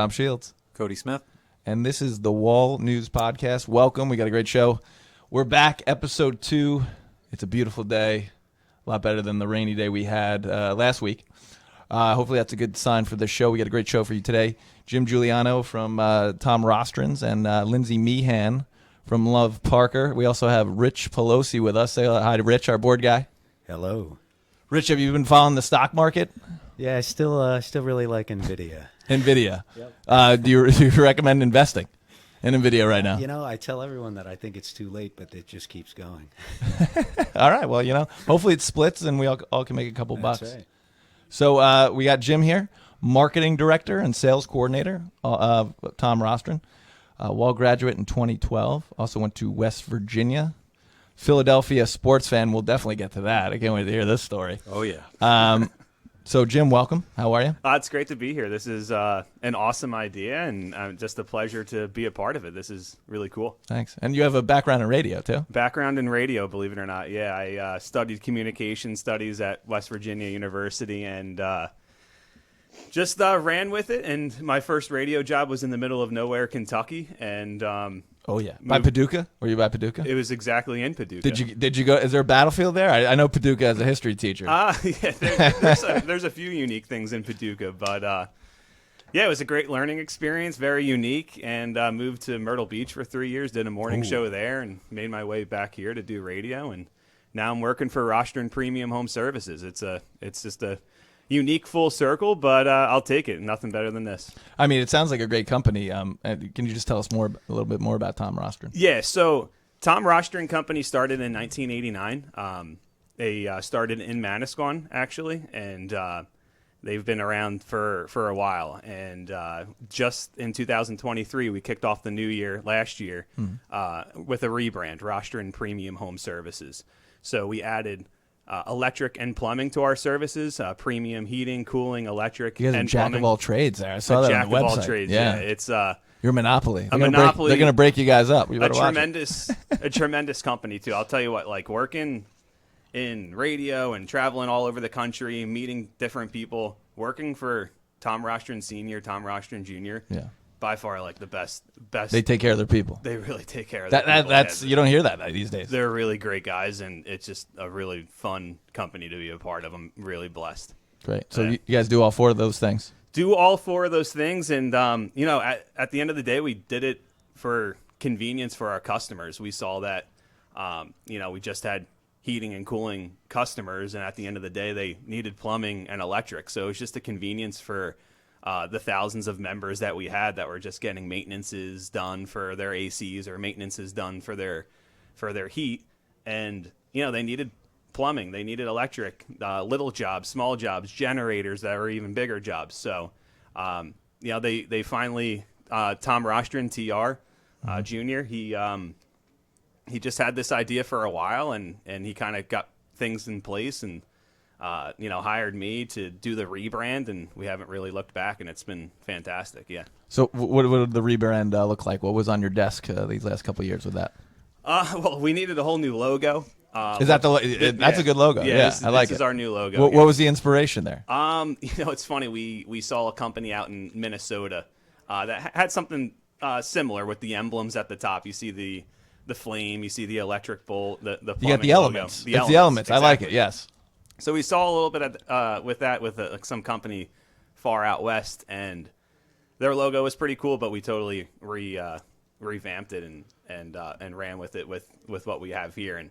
Tom Shields. Cody Smith. And this is the Wall News Podcast. Welcome. We got a great show. We're back, episode 2. It's a beautiful day. A lot better than the rainy day we had last week. Hopefully that's a good sign for the show. We got a great show for you today. Jim Guiliano from Tom Rostron's and Lindsey Meehan from Love Parker. We also have Rich Pelosi with us. Say hi to Rich, our board guy. Hello. Rich, have you been following the stock market? Yeah, I still really like NVIDIA. NVIDIA. Yep. Do you recommend investing in NVIDIA right now? You know, I tell everyone that I think it's too late, but it just keeps going. All right. Well, hopefully it splits and we all can make a couple bucks. That's right. So we got Jim here, marketing director and sales coordinator of Tom Rostron. Wall graduate in 2012. Also went to West Virginia. Philadelphia sports fan. We'll definitely get to that. I can't wait to hear this story. Oh, yeah. So, Jim, welcome. How are you? It's great to be here. This is an awesome idea and just a pleasure to be a part of it. This is really cool. Thanks. And you have a background in radio, too? Background in radio, believe it or not. Yeah, I studied communication studies at West Virginia University and just ran with it. And my first radio job was in the middle of nowhere, Kentucky. And oh, yeah. By Paducah? Were you by Paducah? It was exactly in Paducah. Did you go? Is there a battlefield there? I know Paducah as a history teacher. Yeah, there's a few unique things in Paducah, but yeah, it was a great learning experience, very unique, and moved to Myrtle Beach for 3 years, did a morning show there, and made my way back here to do radio, and now I'm working for Rostron Premium Home Services. It's just a unique full circle, but I'll take it. Nothing better than this. I mean, it sounds like a great company. Can you just tell us a little bit more about Tom Rostron? Yeah, so Tom Rostron Company started in 1989. They started in Manasquan, actually, and they've been around for a while. And just in 2023, we kicked off the new year last year with a rebrand, Rostron Premium Home Services. So we added electric and plumbing to our services, premium heating, cooling, electric, you guys and are jack plumbing. of all trades there. I saw that on the website. Jack of all trades, yeah. It's you're a monopoly. A monopoly. They're going to break you guys up. You a better watch a tremendous company, too. I'll tell you what, like working in radio and traveling all over the country, meeting different people, working for Tom Rostron Sr., Tom Rostron Jr., by far like the best. They take care of their people. They really take care of their people. That's you don't hear that these days. They're really great guys, and it's just a really fun company to be a part of. I'm really blessed. Great. So you guys do all 4 of those things? Do all 4 of those things, and at the end of the day, we did it for convenience for our customers. We saw that, we just had heating and cooling customers, and at the end of the day, they needed plumbing and electric. So it was just a convenience for the thousands of members that we had that were just getting maintenances done for their ACs or maintenances done for their heat, and they needed plumbing, they needed electric, little jobs, small jobs, generators that were even bigger jobs. So they finally Tom Rostron TR Jr. He just had this idea for a while, and he kind of got things in place and hired me to do the rebrand, and we haven't really looked back, and it's been fantastic. Yeah. So what did the rebrand look like? What was on your desk these last couple of years with that? Well, we needed a whole new logo. Is that that's a good logo? Yeah, I like it. This is our new logo. What was the inspiration there? It's funny. We saw a company out in Minnesota that had something similar with the emblems at the top. You see the flame, you see the electric bolt, the plumbing you got the elements. Logo. It's the elements. Exactly. I like it. Yes. So we saw a little bit with some company far out west, and their logo was pretty cool, but we totally revamped it and ran with it with what we have here. And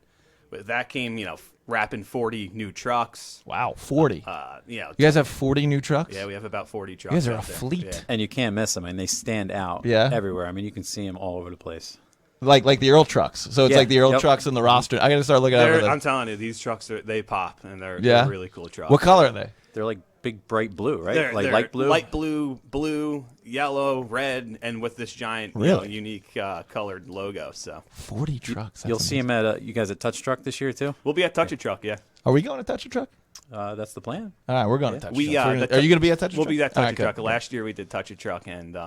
with that came, wrapping 40 new trucks. Wow, 40. You guys have 40 new trucks? Yeah, we have about 40 trucks. You guys are a there. fleet. Yeah. And you can't miss them. I mean, they stand out everywhere. I mean, you can see them all over the place. Like the Earl trucks. So it's like the Earl trucks in the roster. I got to start looking at them. I'm telling you, these trucks, they pop, and they're really cool trucks. What color are they? They're like big, bright blue, right? They're light blue? Light blue, yellow, red, and with this giant, unique colored logo. So 40 trucks. You'll see them at you guys at Touch Truck this year, too? We'll be at Touch a Truck, yeah. Are we going to Touch a Truck? That's the plan. All right, we're going to Touch a Truck. Are you going to be at Touch a Truck? We'll be at Touch a Truck. Last year we did Touch a Truck, and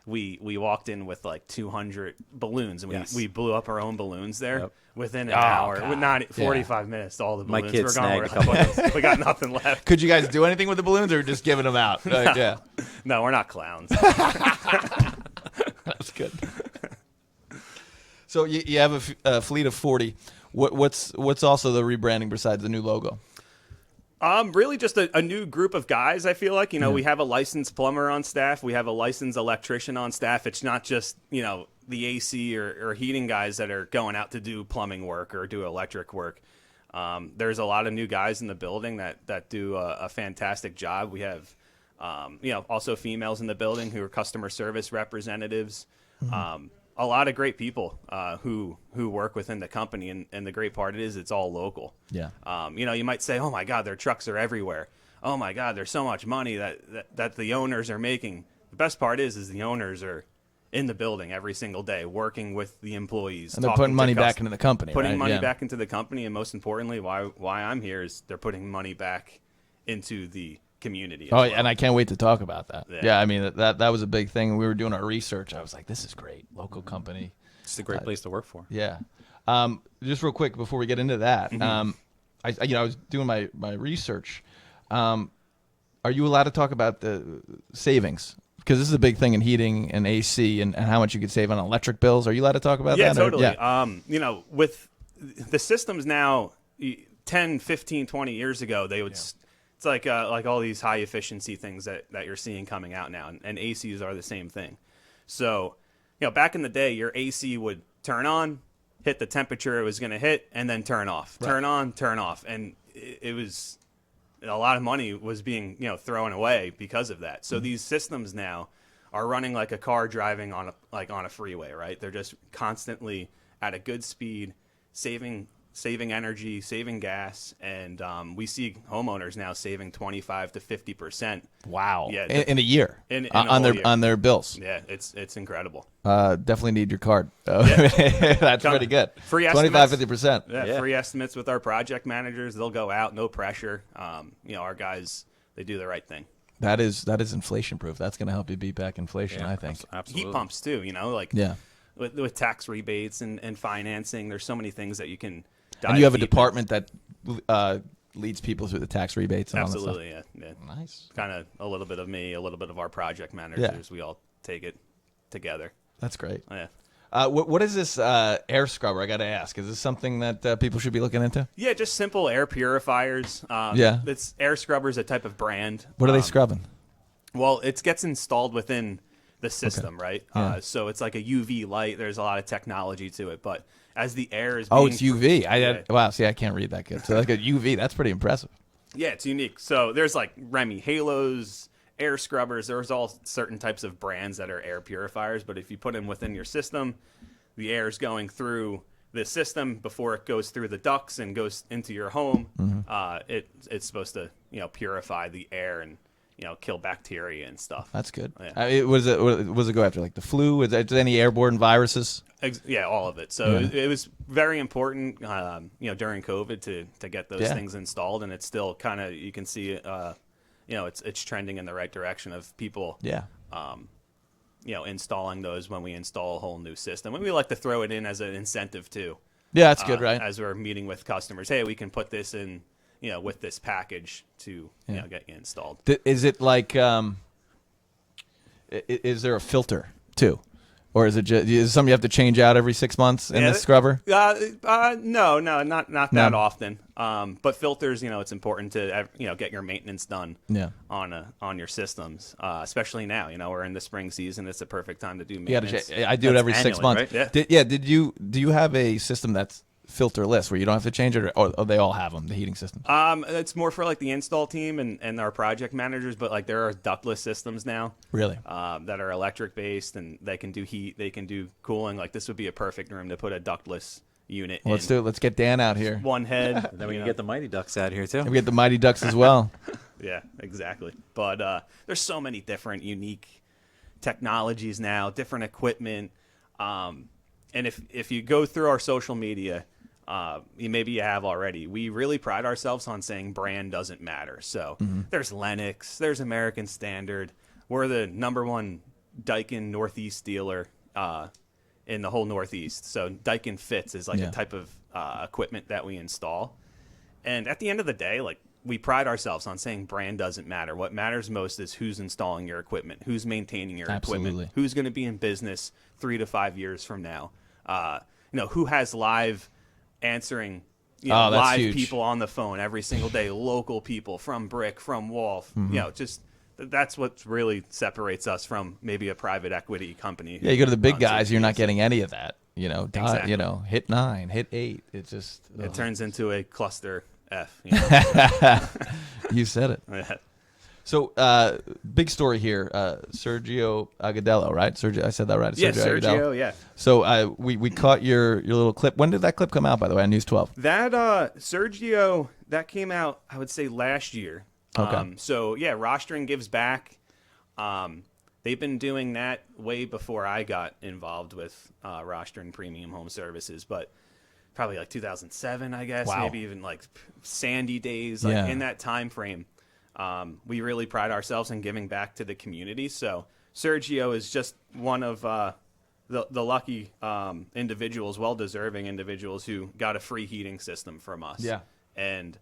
we walked in with like 200 balloons, and we blew up our own balloons there within an Oh, hour. God. With not 45 minutes, all the My balloons kid were gone. snagged a couple We got nothing left. Could you guys do anything with the balloons, or just giving them out? Like, yeah, No, we're not clowns. that's good. So you have a fleet of 40. What's also the rebranding besides the new logo? Really just a new group of guys, I feel like. We have a licensed plumber on staff. We have a licensed electrician on staff. It's not just, the AC or heating guys that are going out to do plumbing work or do electric work. There's a lot of new guys in the building that do a fantastic job. We have, also females in the building who are customer service representatives. A lot of great people who work within the company, and the great part is it's all local. Yeah. You might say, oh my God, their trucks are everywhere. Oh my God, there's so much money that the owners are making. The best part is the owners are in the building every single day, working with the employees. And they're putting money back into the company. Putting money Yeah. back into the company, and most importantly, why I'm here is they're putting money back into the community. Oh, and I can't wait to talk about that. Yeah. Yeah, I mean that was a big thing. We were doing our research. I was like, this is great, local company. It's a great place to work for. Yeah. Just real quick before we get into that, I was doing my research. Are you allowed to talk about the savings? Because this is a big thing in heating and AC and how much you could save on electric bills. Are you allowed to talk about that? Totally. Yeah. With the systems now, 10, 15, 20 years ago, they would. Yeah. It's like all these high efficiency things that you're seeing coming out now, and ACs are the same thing. So, back in the day, your AC would turn on, hit the temperature it was going to hit, and then turn off. Right. Turn on, turn off, and it was a lot of money was being thrown away because of that. So these systems now are running like a car driving on a freeway, right? They're just constantly at a good speed, saving energy, saving gas, and we see homeowners now saving 25 to 50%. Wow! Yeah, in a year, in on their bills. Yeah, it's incredible. Definitely need your card. That's pretty good. Free 25-50%. Yeah, free estimates with our project managers. They'll go out, no pressure. Our guys, they do the right thing. That is inflation proof. That's going to help you beat back inflation, I think. Absolutely. Heat pumps too. With tax rebates and financing, there's so many things that you can. And you have a department that leads people through the tax rebates and absolutely, all that stuff. Yeah. Nice. Kind of a little bit of me, a little bit of our project managers. We all take it together. That's great. Yeah. What is this air scrubber? I got to ask. Is this something that people should be looking into? Yeah, just simple air purifiers. It's air scrubbers, a type of brand. What are they scrubbing? Well, it gets installed within the system, right? Yeah. So it's like a UV light. There's a lot of technology to it, but as the air is being... Oh, it's UV. Wow, see, I can't read that good. So like a UV, that's pretty impressive. Yeah, it's unique. So there's like Remy Halos, air scrubbers. There's all certain types of brands that are air purifiers, but if you put them within your system, the air is going through the system before it goes through the ducts and goes into your home. It's supposed to purify the air and kill bacteria and stuff. That's good. Yeah. Was it go after like the flu? Is there any airborne viruses? Yeah, all of it. So it was very important, during COVID to get those things installed, and it's still kind of, you can see, it's trending in the right direction of people. Yeah. Installing those when we install a whole new system. And we like to throw it in as an incentive too. Yeah, that's good, right? As we're meeting with customers, hey, we can put this in, with this package to get you installed. Is it like, is there a filter too? Or is it just something you have to change out every 6 months in the scrubber? No, not that often. But filters, it's important to get your maintenance done. On your systems, especially now. We're in the spring season; it's the perfect time to do maintenance. I do it every 6 months. Right? Do you have a system that's filterless where you don't have to change it, or they all have them, the heating systems? It's more for like the install team and our project managers, but like there are ductless systems now. Really? That are electric based, and they can do heat, they can do cooling. Like this would be a perfect room to put a ductless unit in. Let's do it. Let's get Dan out here. One head. Then we can get the Mighty Ducks out here too. And we get the Mighty Ducks as well. Yeah, exactly. But there's so many different unique technologies now, different equipment. And if you go through our social media, maybe you have already, we really pride ourselves on saying brand doesn't matter. So there's Lennox, there's American Standard. We're the number one Daikin Northeast dealer in the whole Northeast. So Daikin Fits is like a type of equipment that we install. And at the end of the day, like, we pride ourselves on saying brand doesn't matter. What matters most is who's installing your equipment, who's maintaining your equipment, who's going to be in business 3 to 5 years from now. Who has live answering, live huge. People on the phone every single day, local people from Brick, from Wolf. Just that's what really separates us from maybe a private equity company. Yeah, you go to the big guys, you're not getting any of that. Exactly. Hit 9, hit 8. It turns into a cluster F. You said it. Yeah. So, big story here. Sergio Agudelo, right? I said that right. Sergio, Agudelo. yeah. So, we caught your little clip. When did that clip come out, by the way, on News 12? That, Sergio, that came out, I would say, last year. Okay. Rostron gives back. They've been doing that way before I got involved with Rostron Premium Home Services, but probably like 2007, I guess. Wow. Maybe even like Sandy days, in that time frame. We really pride ourselves in giving back to the community. So Sergio is just one of the lucky individuals, well-deserving individuals who got a free heating system from us. Yeah. And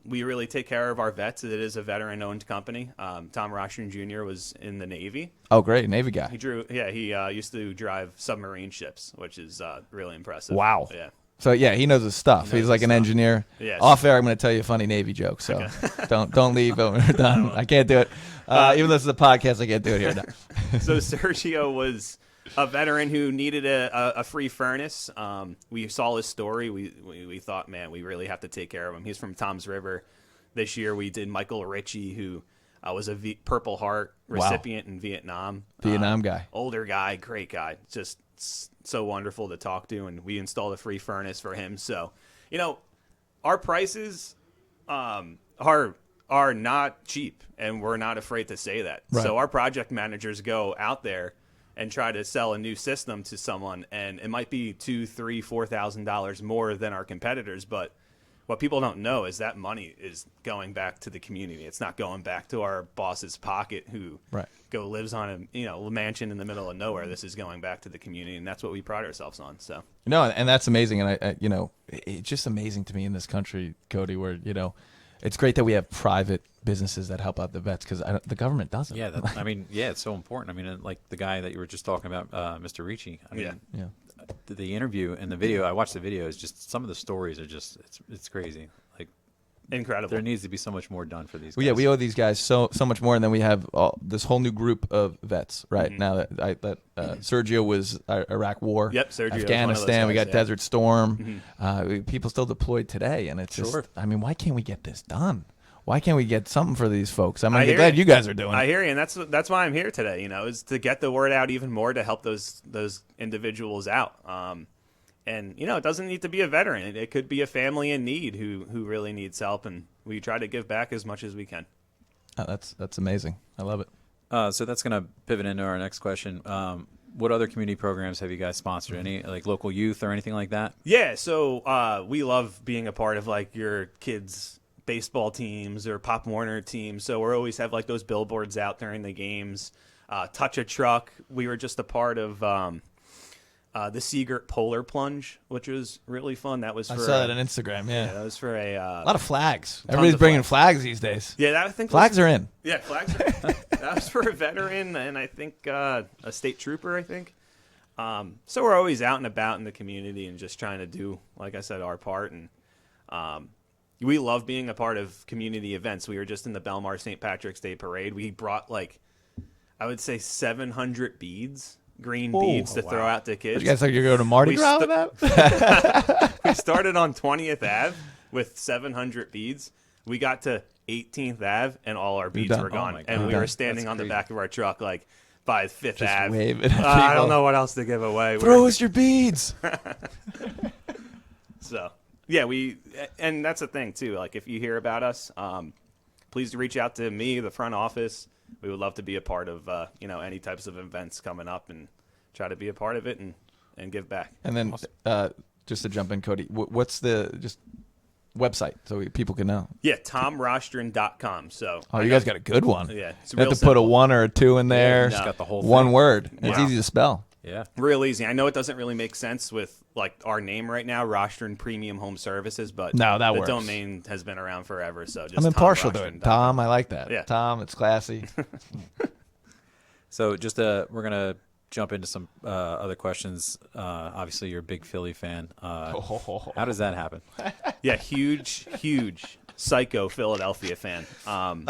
we really take care of our vets. It is a veteran-owned company. Tom Rostron Jr. was in the Navy. Oh, great. Navy guy. He used to drive submarine ships, which is really impressive. Wow. Yeah. So, he's knows his stuff. He's like an engineer. Yes. Off air, I'm going to tell you a funny Navy joke, so don't leave when we're done. I can't do it. Even though this is a podcast, I can't do it here now. So Sergio was a veteran who needed a free furnace. We saw his story. We thought, man, we really have to take care of him. He's from Toms River. This year we did Michael Ritchie, who was a Purple Heart recipient in Vietnam. Vietnam guy. Older guy, great guy. Just so wonderful to talk to, and we installed a free furnace for him. So, our prices are not cheap, and we're not afraid to say that. Right. So our project managers go out there and try to sell a new system to someone, and it might be $2,000, $3,000, $4,000 more than our competitors, but what people don't know is that money is going back to the community. It's not going back to our boss's pocket who lives on a mansion in the middle of nowhere. This is going back to the community, and that's what we pride ourselves on. So and that's amazing. And I it's just amazing to me in this country, Cody, where it's great that we have private businesses that help out the vets because the government doesn't. Yeah, it's so important. I mean, like the guy that you were just talking about, Mr. Ricci. The interview and the video, I watched the video, is just some of the stories are just it's crazy. Like incredible. There needs to be so much more done for these guys. Well, yeah, we owe these guys so much more, and then we have this whole new group of vets right now that Sergio was Iraq War. Yep, Sergio Afghanistan. We got Desert Storm. Mm-hmm. People still deployed today, and it's just I mean, why can't we get this done? Why can't we get something for these folks? I'm glad you guys are doing it. I hear you, and that's why I'm here today. Is to get the word out even more to help those individuals out. And it doesn't need to be a veteran. It could be a family in need who really needs help, and we try to give back as much as we can. That's amazing. I love it. So that's going to pivot into our next question. What other community programs have you guys sponsored? Any like local youth or anything like that? Yeah, so we love being a part of like your kids' baseball teams or Pop Warner teams. So we always have like those billboards out during the games. Touch a Truck. We were just a part of the Seagirt Polar Plunge, which was really fun. That was for, I saw that on Instagram. Yeah, that was for a lot of flags. Everybody's bringing flags these days. Yeah, I think flags are in. Yeah, flags are in. That was for a veteran and I think a state trooper. I think. So we're always out and about in the community and just trying to do, like I said, our part. And we love being a part of community events. We were just in the Belmar St. Patrick's Day Parade. We brought I would say 700 beads. Green beads to throw out to kids. You guys think you're going to Mardi Gras with that? We started on 20th Ave with 700 beads. We got to 18th Ave and all our beads were gone. And we were standing on the back of our truck by 5th Ave. Waving at I don't know what else to give away. Throw us your beads. So, yeah, and that's the thing too. Like if you hear about us, please reach out to me, the front office. We would love to be a part of, any types of events coming up and try to be a part of it and give back. And then just to jump in, Cody, what's website so people can know. Yeah, tomrostron.com. So Oh, you guys got a good one. Yeah, it's you have real to put a simple. 1 or a 2 in there. Just got the whole one thing. word. It's Wow. easy to spell. Yeah. Real easy. I know it doesn't really make sense with like our name right now, Rostron Premium Home Services, but No, that the works. domain has been around forever. So just I'm impartial to it. tomrostron.com. Tom, I like that. Yeah. Tom, it's classy. So just we're gonna jump into some other questions. Obviously, you're a big Philly fan. How does that happen? Yeah, huge psycho Philadelphia fan.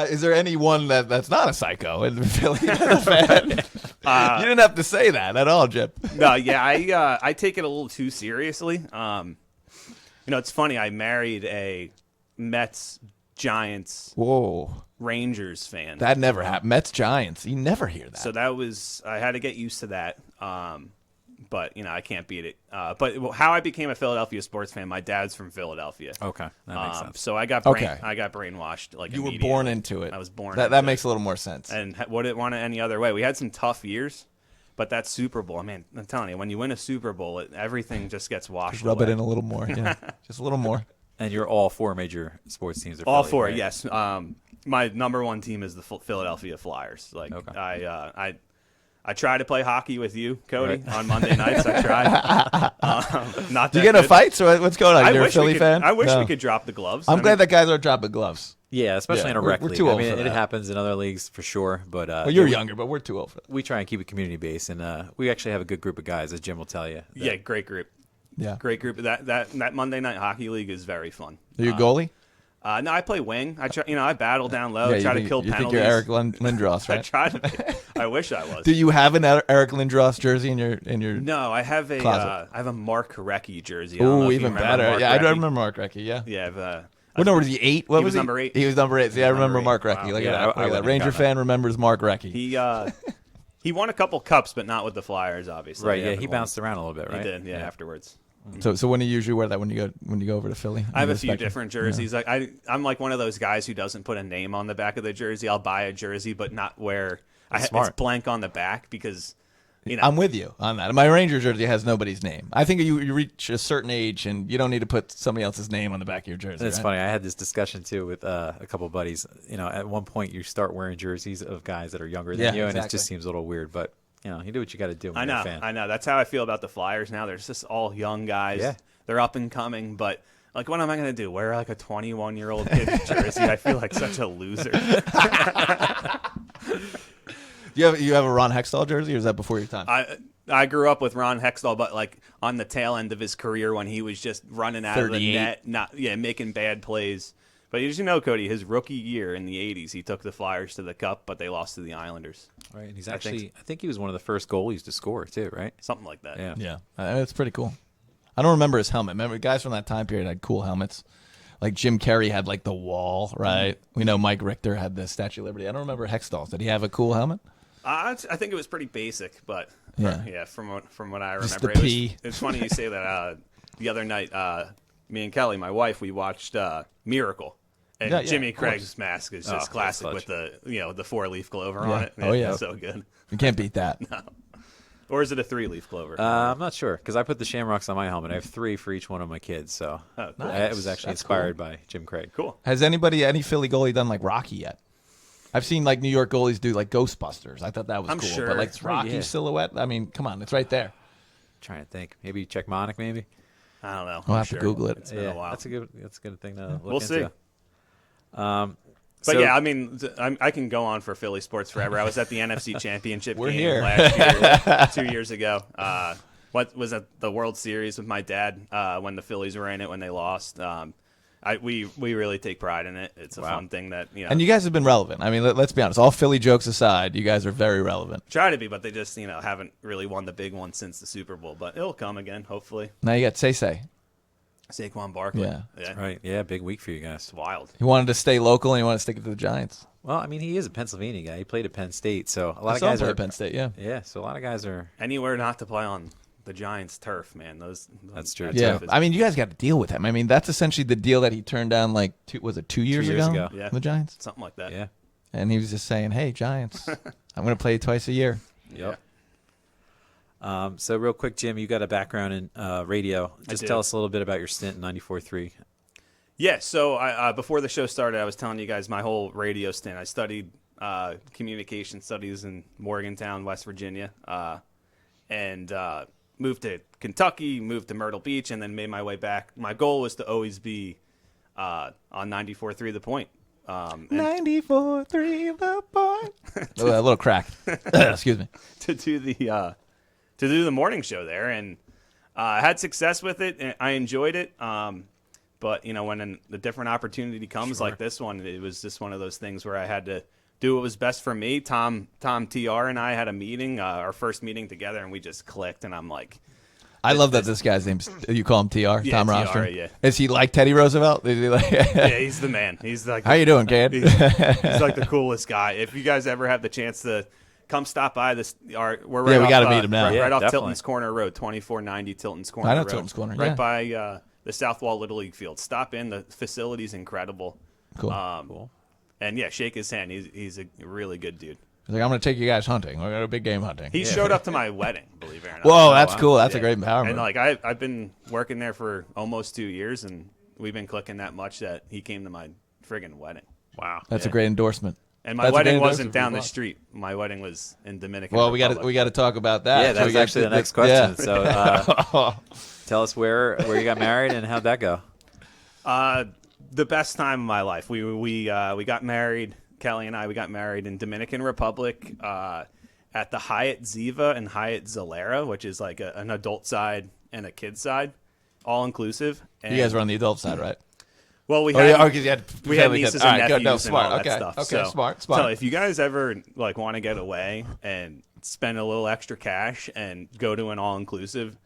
Is there anyone that's not a psycho in Philly fan? You didn't have to say that at all, Jip. No, yeah, I take it a little too seriously. It's funny. I married a Mets, Giants, Whoa. Rangers fan. That never happened. Mets, Giants. You never hear that. So I had to get used to that. But I can't beat it. But how I became a Philadelphia sports fan, my dad's from Philadelphia. Okay, that makes sense. So I got Okay. brainwashed. Like you were immediately. born into it. I was born. That into makes it. a little more sense. And wouldn't want it any other way. We had some tough years, but that Super Bowl, man, I'm telling you, when you win a Super Bowl, everything just gets washed Just rub away. it in a little more. Yeah. Just a little more. And you're all 4 major sports teams. Are All Philly, 4, right? yes. My number 1 team is the Philadelphia Flyers. Like Okay. I try to play hockey with you, Cody, Right. on Monday nights. I tried. Not Do you that get into good. fights or what's going on? I You're a wish Philly we could, fan? I wish No. we could drop the gloves. I'm glad that guys are dropping gloves. Yeah, especially Yeah, in a we're rec league. too old I mean, for it that. happens in other leagues for sure, but Well, you're yeah, younger, but we're too old for that. we try and keep it community based, and we actually have a good group of guys, as Jim will tell you. Yeah, great group. Yeah. Great group. That Monday night hockey league is very fun. Are you a goalie? No, I play wing. I try, I battle down low, Yeah, try you to think- kill you penalties. think you're Eric Lindros, I right? try to. I wish I was. Do you have an Eric Lindros jersey in your? No, I have Closet. I have a Mark Recchi jersey. I don't know Ooh, if you even remember better. Mark Yeah, I Recchi. remember Mark Recchi. Yeah. Yeah, What number was he? 8? What He was he? number 8. He was number 8. See, I remember Number Mark 8. Recchi. Wow. Look Yeah, at that. I Look at wouldn't that. have Ranger gotten fan remembers Mark Recchi. He won a couple cups, but not with the Flyers, obviously. Right, yeah, haven't he won. bounced around a little bit, right? He did, yeah, afterwards. So when do you usually wear that when you go over to Philly? I have a On the few spectrum? different jerseys. Like I'm like one of those guys who doesn't put a name on the back of the jersey. I'll buy a jersey, but not wear. It's smart. blank on the back because, I'm with you on that. My Ranger jersey has nobody's name. I think you reach a certain age and you don't need to put somebody else's name on the back of your jersey. It's right? funny. I had this discussion too with a couple of buddies. At one point you start wearing jerseys of guys that are younger than Yeah, you, and it exactly. just seems a little weird. But you do what you got to do when I you're know, a fan. I know. That's how I feel about the Flyers now. They're just all young guys. Yeah. They're up and coming, but like, what am I going to do? Wear like a 21-year-old kid's jersey? I feel like such a loser. You have a Ron Hextall jersey, or is that before your time? I grew up with Ron Hextall, but like on the tail end of his career when he was just running out of the 38. net, making bad plays. But as you know, Cody, his rookie year in the 80s, he took the Flyers to the Cup, but they lost to the Islanders. Right, and he's I think actually I think he was one of the first goalies to score too, right? Something like that. Yeah. Yeah, it's pretty cool. I don't remember his helmet. Remember, guys from that time period had cool helmets. Like Jim Carrey had like the wall, right? We know Mike Richter had the Statue of Liberty. I don't remember Hextall's. Did he have a cool helmet? I think it was pretty basic, but from what I Just remember, the P. it's funny you say that. The other night, me and Kelly, my wife, we watched Miracle, and Yeah, Jimmy of course. Craig's mask is just Oh, classic clutch. with the the 4-leaf clover Yeah. on it. Oh, yeah. So good. You can't beat that. Or is it a 3-leaf clover? I'm not sure because I put the shamrocks on my helmet. I have 3 for each one of my kids, so Oh, cool. it was actually That's inspired by Jim Craig. Cool. Has any Philly goalie done like Rocky yet? I've seen like New York goalies do like Ghostbusters. I thought that was I'm cool. sure. But like That's right, Rocky yeah. silhouette. I mean, come on, it's right there. Trying to think, maybe check Monic, maybe. I don't know. I'll I'm have to sure. Google it. It's been a while. That's a good thing to look We'll into. see. But But yeah, I mean, I can go on for Philly sports forever. I was at the NFC Championship We're game here. last year, 2 years ago. What was it? The World Series with my dad when the Phillies were in it when they lost. We really take pride in it. It's a fun thing that And you guys have been relevant. I mean, let's be honest. All Philly jokes aside, you guys are very relevant. try to be, but they just haven't really won the big one since the Super Bowl. But it'll come again, hopefully. Now you got Say. Saquon Barkley. Yeah. right, yeah, big week for you guys. It's wild. He wanted to stay local and he wanted to stick it to the Giants. Well, I mean, he is a Pennsylvania guy. He played at Penn State, so a lot I of saw him guys play are at Penn State. Yeah. Yeah, so a lot of guys are. Anywhere not to play on the Giants' turf, man. That's true. that Yeah, turf is- I mean, you guys got to deal with him. I mean, that's essentially the deal that he turned down. Like, 2 years years ago? ago. Yeah. The Giants, something like that. Yeah. and he was just saying, "Hey, Giants, I'm going to play you twice a year." Yep. So real quick, Jim, you got a background in radio. Just do. tell us a little bit about your stint in 94.3. Yeah, so I, before the show started, I was telling you guys my whole radio stint. I studied communication studies in Morgantown, West Virginia, and moved to Kentucky, moved to Myrtle Beach, and then made my way back. My goal was to always be on 94.3 The Point. 94.3 The Point. A little crack. Excuse me. To do the morning show there, and I had success with it, and I enjoyed it. But, when a different opportunity comes like this one, it was just one of those things where I had to do what was best for me. Tom TR and I had a meeting, our first meeting together, and we just clicked, and I'm like... I love that this guy's name's, you call him TR, Yeah, Tom TR, Rostron. yeah. Is he like Teddy Roosevelt? Is he like... Yeah, he's the man. He's like... How you doing, kid? He's like the coolest guy. If you guys ever have the chance to come stop by we're right we off, got to meet him now. Right off definitely. Tilton's Corner Road, 2490 Tilton's Corner I know Road. Tilton's Corner, Right yeah. by the South Wall Little League field. Stop in. The facility's incredible. Cool. Cool. And yeah, shake his hand. He's a really good dude. He's like, I'm going to take you guys hunting. We're going to big game hunting. He showed up to my wedding, believe it or not. Whoa, that's wow. cool. That's a Yeah. great empowerment. And like I've been working there for almost 2 years, and we've been clicking that much that he came to my friggin' wedding. Wow. That's yeah. a great endorsement. And my That's a wedding great wasn't endorsement down for the Bob. street. My wedding was in Dominican Well, we Republic. got to talk about that. Yeah, So that's we got actually the next question. Yeah. So tell us where you got married and how'd that go? The best time of my life. We got married. Kelly and I, we got married in Dominican Republic at the Hyatt Ziva and Hyatt Zalera, which is like an adult side and a kid side, all inclusive. And, You guys were on the adult side, right? Well, we Oh, had yeah, because you had we had family nieces kids. and All right, nephews good. No, and smart. all Okay, that stuff. okay, So, smart. So if you guys ever like want to get away and spend a little extra cash and go to an all-inclusive,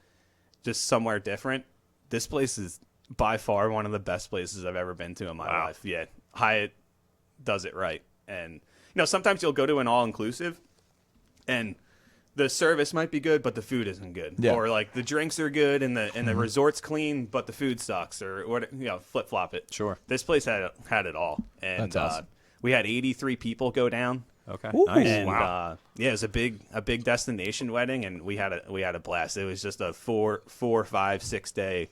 just somewhere different, this place is by far one of the best places I've ever been to in my life. Yeah, Hyatt does it right. And sometimes you'll go to an all-inclusive and the service might be good, but the food isn't good. Yeah. Or like the drinks are good and the resort's clean, but the food sucks. Or what? Flip flop it. Sure. This place had it all, and That's awesome. we had 83 people go down. Okay. Ooh. Nice. And Wow. yeah, it was a big destination wedding, and we had a blast. It was just a 4, 5, 6 day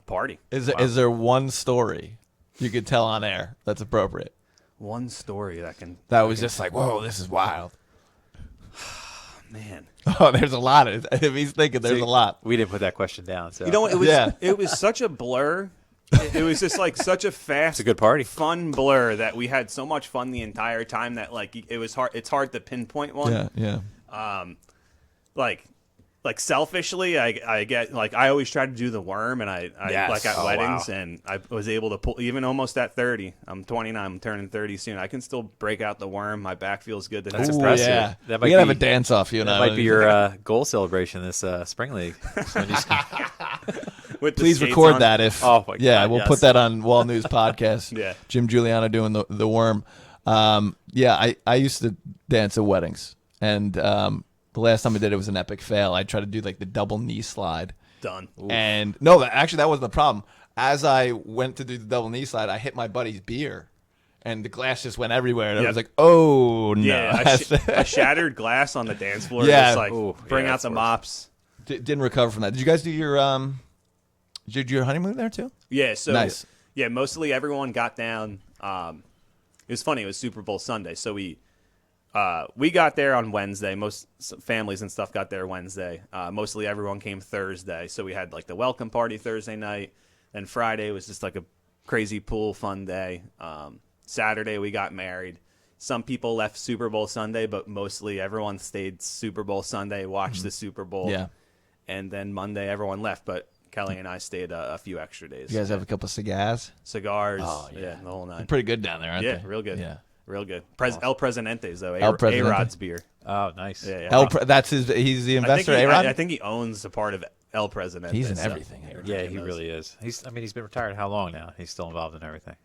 party. Is there one story you could tell on air that's appropriate? One story That was just like, whoa, this is wild. man. Oh, there's a lot. If he's thinking, there's See, a lot. We didn't put that question down. So It was such a blur. It was just like such a fast, It's a good party. fun blur that we had so much fun the entire time that like it was hard. It's hard to pinpoint one. Yeah. Like selfishly, I get like I always try to do the worm, and I Yes. like at Oh, weddings, wow. and I was able to pull even almost at 30. I'm 29. I'm turning 30 soon. I can still break out the worm. My back feels good. That's Ooh, impressive. yeah. That We might gotta have be- a dance off, you and That I. might be your goal celebration this spring league. When you- With the Please skates record on. that if. Oh, my yeah, God, we'll yes. put that on Wall News podcast. Yeah. Jim Giuliano doing the worm. Yeah, I used to dance at weddings, and the last time I did it was an epic fail. I tried to do like the double knee slide. Done. And no, actually, that wasn't the problem. As I went to do the double knee slide, I hit my buddy's beer, and the glass just went everywhere. And I Yep. was like, "Oh no!" Yeah, a shattered glass on the dance floor. Yeah. Just like Ooh, bring yeah, out that's the worse. mops. Didn't recover from that. Did you guys do your Did you do your honeymoon there too? Yeah, so Nice. yeah, mostly everyone got down. It was funny. It was Super Bowl Sunday, so we got there on Wednesday. Most families and stuff got there Wednesday. Mostly everyone came Thursday, so we had like the welcome party Thursday night. Then Friday was just like a crazy pool fun day. Saturday we got married. Some people left Super Bowl Sunday, but mostly everyone stayed Super Bowl Sunday, watched the Super Bowl. Yeah. And then Monday everyone left, but Kelly and I stayed a few extra days. You guys have a couple of cigars. Cigars, Oh, yeah. yeah. The whole nine. Pretty good down there, aren't Yeah, they? real good. Yeah. Real good. El Presidentes, though. El Presidente. A-Rod's beer. oh, nice. Yeah, yeah. That's his. He's the I think investor. he, A-Rod? I think he owns a part of El Presidente. He's in so- everything. A-Rod. Yeah, he really is. He's been retired how long now? He's still involved in everything.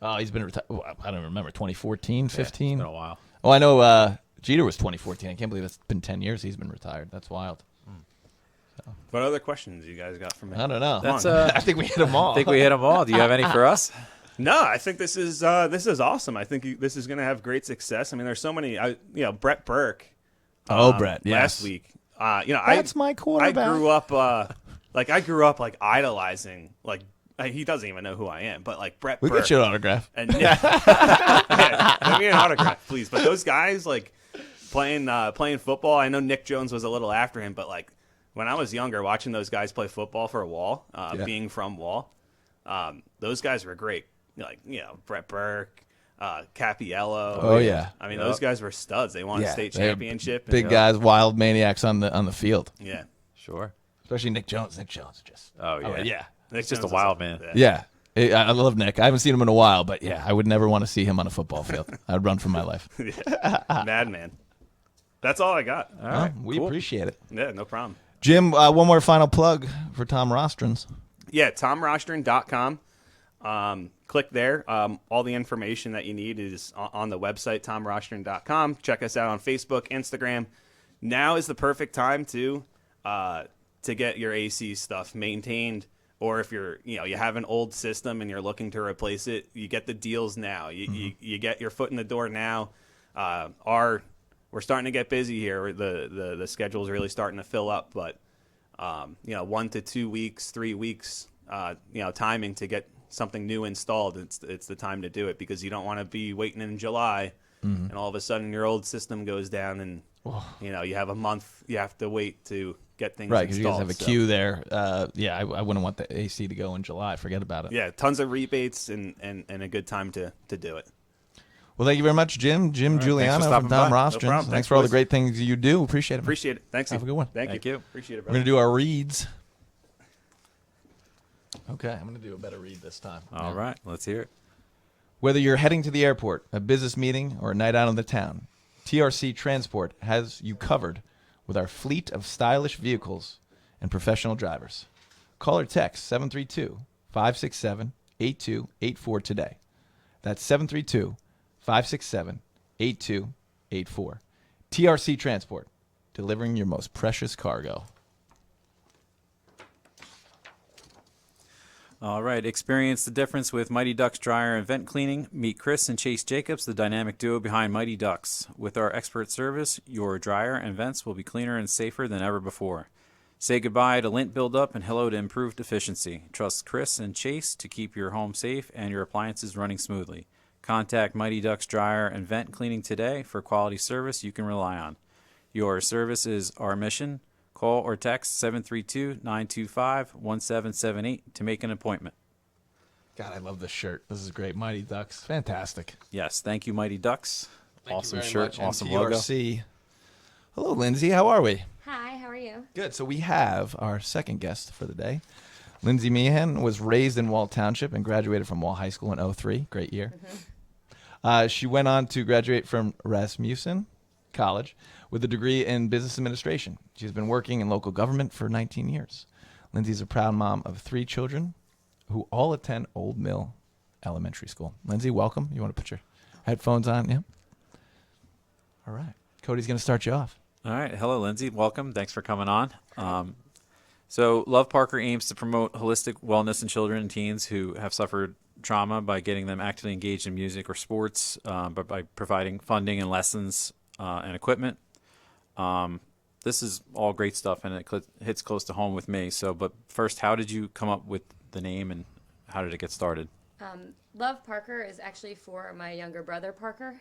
Oh, he's been retired. I don't remember. 2014, 15. Yeah, it's been a while. Oh, I know. Jeter was 2014. I can't believe it's been 10 years. He's been retired. That's wild. What other questions you guys got for me? I don't know. That's I think we hit them all. I think we hit them all. Do you have any for us? No, I think this is awesome. I think this is going to have great success. I mean, there's so many. Brett Burke. Brett. Yes. Last week. That's my quarterback. I grew up like idolizing like he doesn't even know who I am, but like Brett We Burke get you an autograph. and Nick, yeah, give me an autograph, please. But those guys like playing football. I know Nick Jones was a little after him, but like when I was younger, watching those guys play football for Wall, being from Wall, those guys were great. Like Brett Burke. Capiello. Oh yeah. I mean, those guys were studs. They won a state they're championship. Big guys, wild maniacs on the field. Yeah. Sure. Especially Nick Jones. Nick Jones just. Oh yeah. Yeah. Nick's just a wild man. Yeah. I love Nick. I haven't seen him in a while, but yeah, I would never want to see him on a football field. I'd run for my life. Madman. That's all I got. All right. We appreciate it. Yeah, no problem. Jim, one more final plug for Tom Rostrons. Yeah, TomRostron.com. Click there. All the information that you need is on the website, TomRostron.com. Check us out on Facebook, Instagram. Now is the perfect time to get your AC stuff maintained, or if you have an old system and you're looking to replace it, you get the deals now. You get your foot in the door now. We're starting to get busy here. The schedule is really starting to fill up, but 1 to 2 weeks, 3 weeks, timing to get something new installed, it's the time to do it, because you don't want to be waiting in July and all of a sudden your old system goes down and you have a month you have to wait to get things Right, because you installed. guys have a queue there. I wouldn't want the AC to go in July. Forget about it. Yeah, tons of rebates and a good time to do it. Well, thank you very much, Jim. Jim Guiliano from Tom Rostron. problem. Thanks Thanks, for all the boys. great things you do. Appreciate it. Appreciate it. Thanks. Have a good one. Thank you. you. Appreciate it, We're brother. going to do our reads. Okay, I'm going to do a better read this time. All right. Let's hear it. Whether you're heading to the airport, a business meeting, or a night out in the town, TRC Transport has you covered with our fleet of stylish vehicles and professional drivers. Call or text 732-567-8284 today. That's 732-567-8284. TRC Transport, delivering your most precious cargo. All right. Experience the difference with Mighty Ducks Dryer and Vent Cleaning. Meet Chris and Chase Jacobs, the dynamic duo behind Mighty Ducks. With our expert service, your dryer and vents will be cleaner and safer than ever before. Say goodbye to lint buildup and hello to improved efficiency. Trust Chris and Chase to keep your home safe and your appliances running smoothly. Contact Mighty Ducks Dryer and Vent Cleaning today for quality service you can rely on. Your service is our mission. Call or text 732-925-1778 to make an appointment. God, I love this shirt. This is great. Mighty Ducks. Fantastic. Yes, thank you, Mighty Ducks. Thank awesome you very shirt, much. awesome TRC. logo. Hello, Lindsay. How are we? Hi, how are you? Good. So we have our second guest for the day. Lindsey Meehan was raised in Wall Township and graduated from Wall High School in 2003. Great year. She went on to graduate from Rasmussen College with a degree in business administration. She's been working in local government for 19 years. Lindsay's a proud mom of 3 children who all attend Old Mill Elementary School. Lindsay, welcome. You want to put your headphones on? Yeah. All right. Cody's going to start you off. All right. Hello, Lindsay. Welcome. Thanks for coming on. So Love Parker aims to promote holistic wellness in children and teens who have suffered trauma by getting them actively engaged in music or sports, but by providing funding and lessons and equipment. This is all great stuff, and it hits close to home with me. So, but first, how did you come up with the name, and how did it get started? Love Parker is actually for my younger brother, Parker.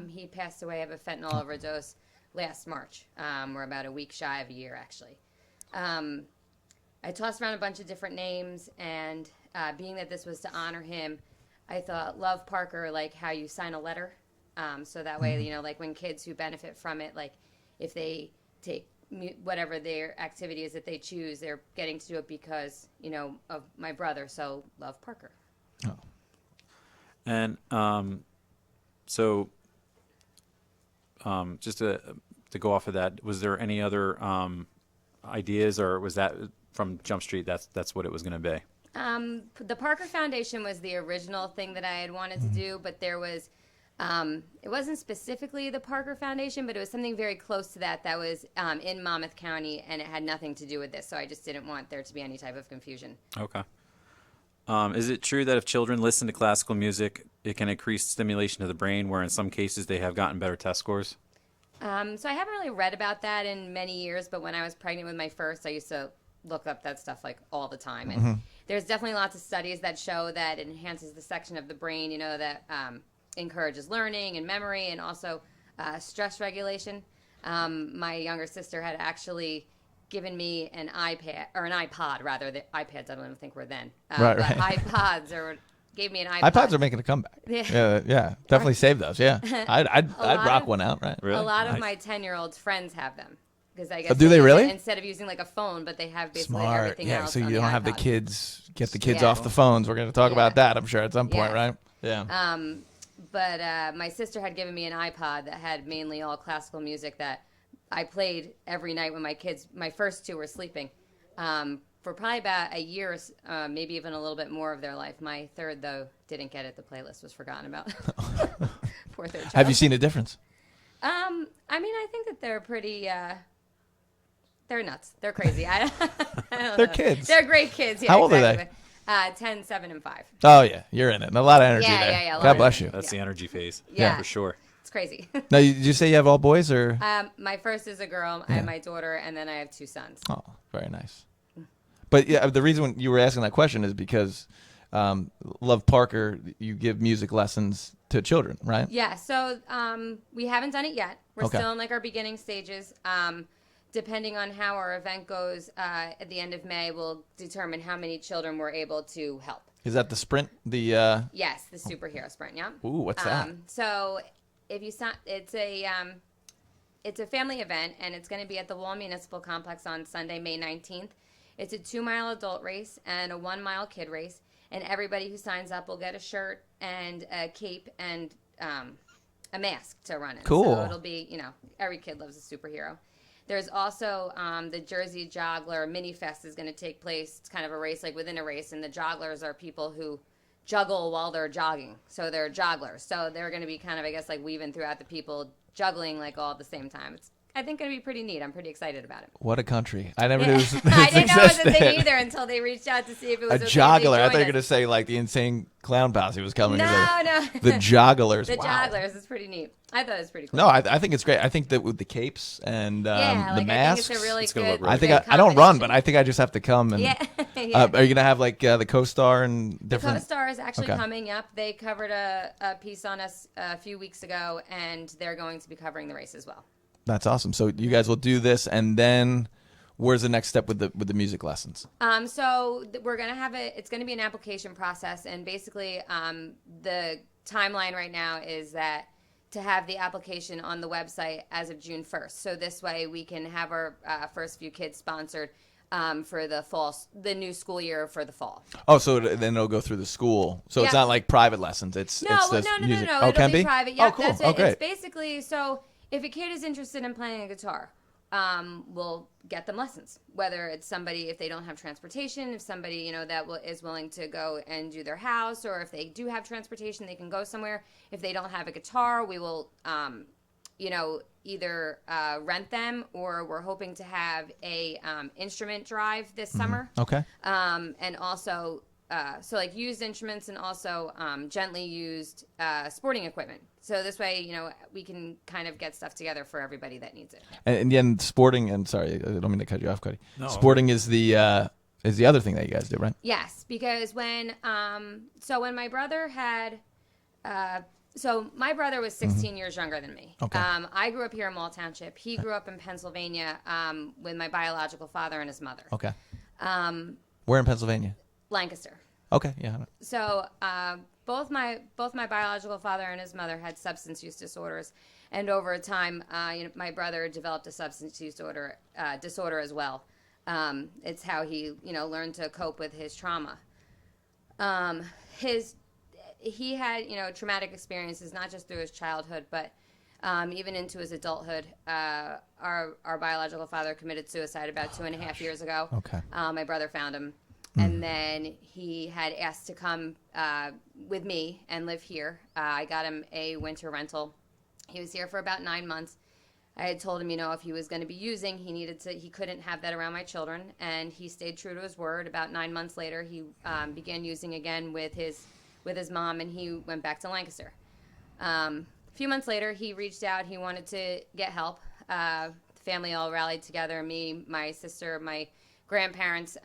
He passed away of a fentanyl overdose last March. We're about a week shy of a year, actually. I tossed around a bunch of different names, and being that this was to honor him, I thought Love Parker, like how you sign a letter. So that way, like when kids who benefit from it, like if they take whatever their activity is that they choose, they're getting to do it because, of my brother. So Love Parker. Oh. And just to go off of that, was there any other ideas, or was that from Jump Street? That's what it was going to be. The Parker Foundation was the original thing that I had wanted to do, but there was, it wasn't specifically the Parker Foundation, but it was something very close to that was in Monmouth County, and it had nothing to do with this, so I just didn't want there to be any type of confusion. Okay. Is it true that if children listen to classical music, it can increase stimulation to the brain, where in some cases they have gotten better test scores? So I haven't really read about that in many years, but when I was pregnant with my first, I used to look up that stuff like all the time. And there's definitely lots of studies that show that it enhances the section of the brain, you know, that encourages learning and memory and also stress regulation. My younger sister had actually given me an iPod rather. The iPads I don't even think were then. Right. But iPods gave me an iPod. iPods are making a comeback. Yeah. Definitely save those. Yeah, I'd rock one out. Right. Really? A lot of Nice. my 10-year-old friends have them because I guess do they use really? it instead of using like a phone, but they have basically Smart. everything Yeah. else. So on you the don't have the iPod. kids get the kids Yeah. off the phones. We're going to talk Yeah. about that, I'm sure, at some point, Yes. right? Yeah. But my sister had given me an iPod that had mainly all classical music that I played every night when my first two were sleeping. For probably about a year, maybe even a little bit more of their life. My third, though, didn't get it. The playlist was forgotten about. Poor third child. Have you seen a difference? I mean, I think that they're pretty. They're nuts. They're crazy. I don't They're know. kids. They're great kids. Yeah, How old are they? exactly. 10, 7, and 5. Oh, yeah. You're in it. And a lot of energy Yeah, there. yeah, yeah, a lot God of bless energy. you. That's the energy phase. Yeah. For sure. It's crazy. Now, did you say you have all boys or? My first is a girl. I have my daughter, and then I have 2 sons. Oh, very nice. But yeah, the reason you were asking that question is because Love Parker, you give music lessons to children, right? Yeah, so we haven't done it yet. We're Okay. still in like our beginning stages. Depending on how our event goes at the end of May, will determine how many children we're able to help. Is that the sprint? The Yes, the superhero sprint. Yeah. ooh, what's that? So if you sign, it's a family event, and it's going to be at the Wall Municipal Complex on Sunday, May 19th. It's a 2-mile adult race and a 1-mile kid race, and everybody who signs up will get a shirt and a cape and a mask to run in. Cool. So it'll be, you know, every kid loves a superhero. There's also the Jersey Joggler Mini Fest is going to take place. It's kind of a race like within a race, and the jogglers are people who juggle while they're jogging. So they're jogglers. So they're going to be kind of, I guess, like weaving throughout the people juggling like all at the same time. It's, I think, going to be pretty neat. I'm pretty excited about it. What a country! I never knew. I This didn't know it was a existed. thing either until they reached out to see if it was A okay if they joggler. I thought you were joined gonna us. say like the insane clown posse was coming. No, Like, no. the jogglers. The wow. jogglers is pretty neat. I thought it was pretty cool. No, I think it's great. I think that with the capes and yeah, the like, masks. I think it's a really It's gonna look good. really I think good I don't run, but combination. I think I just have to come. And, Yeah. yeah. are you gonna have like the co-star and different? Co-Star is actually Okay. coming up. They covered a piece on us a few weeks ago, and they're going to be covering the race as well. That's awesome. So you guys will do this, and then where's the next step with the music lessons? We're gonna have it. It's gonna be an application process, and basically, the timeline right now is that to have the application on the website as of June 1st. So this way, we can have our first few kids sponsored for the new school year for the fall. Oh, so then it'll go through the school. So it's Yeah. not like private lessons. It's No, it's well, this no. music. Oh, It'll can be be private. Yeah, oh, cool. that's it. Oh, great. It's basically so if a kid is interested in playing a guitar, we'll get them lessons. Whether it's somebody, if they don't have transportation, if somebody is willing to go and do their house, or if they do have transportation, they can go somewhere. If they don't have a guitar, we will, either rent them, or we're hoping to have a instrument drive this summer. Okay. And also, so like used instruments and also gently used sporting equipment. So this way, we can kind of get stuff together for everybody that needs it. And then sporting. And sorry, I don't mean to cut you off, Cody. No. Sporting is the other thing that you guys do, right? Yes, because when my brother had, my brother was 16 years younger than me. Okay. I grew up here in Mall Township. He grew up in Pennsylvania with my biological father and his mother. Okay. Where in Pennsylvania? Lancaster. Okay. Yeah. So both my biological father and his mother had substance use disorders, and over time, my brother developed a substance use disorder as well. It's how he learned to cope with his trauma. He had traumatic experiences not just through his childhood, but even into his adulthood. Our biological father committed suicide about 2.5 years ago. Okay. My brother found him. And then he had asked to come with me and live here. I got him a winter rental. He was here for about 9 months. I had told him, if he was going to be using, he couldn't have that around my children. And he stayed true to his word. About 9 months later, he began using again with his mom, and he went back to Lancaster. A few months later, he reached out. He wanted to get help. The family all rallied together. Me, my sister, my grandparents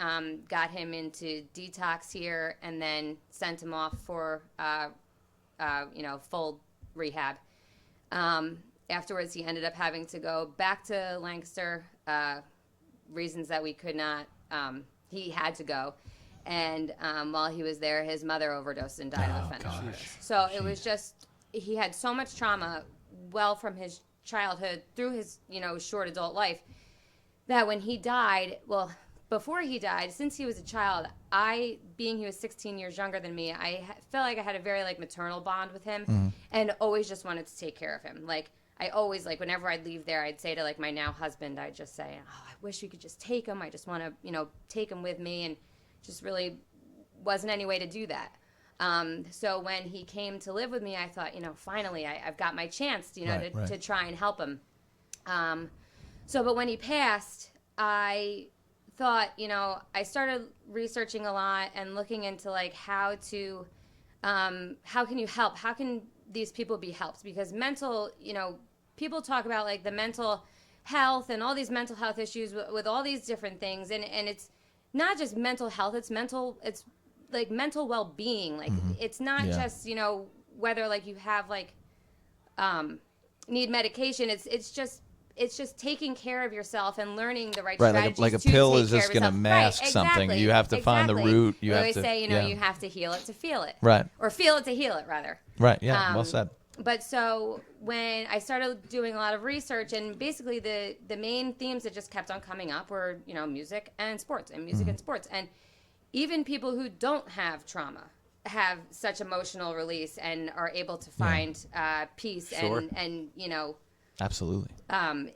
got him into detox here and then sent him off for, full rehab. Afterwards, he ended up having to go back to Lancaster, reasons that we could not, he had to go. And while he was there, his mother overdosed and died of a fentanyl overdose. So it was just, he had so much trauma well from his childhood through his, short adult life that when he died, before he died, since he was a child, being he was 16 years younger than me, I felt like I had a very maternal bond with him and always just wanted to take care of him. I always, whenever I'd leave there, I'd say to, my now husband, I'd just say, oh, I wish we could just take him. I just want to, take him with me, and just really wasn't any way to do that. So when he came to live with me, I thought, finally, I've got my chance, to try and help him. But when he passed, I thought, I started researching a lot and looking into, how can you help? How can these people be helped? Because mental, people talk about, the mental health and all these mental health issues with all these different things. And it's not just mental health, it's mental well-being. It's not just, whether, you have, need medication. It's just taking care of yourself and learning the right strategies. Like a to pill take is care just of going to yourself. mask something. You have to find the root. We always say, you have to heal it to feel it. Right. Or feel it to heal it, rather. Right, yeah, well said. But so when I started doing a lot of research, and basically the main themes that just kept on coming up were, music and sports, and music and sports. And even people who don't have trauma have such emotional release and are able to find peace and Absolutely.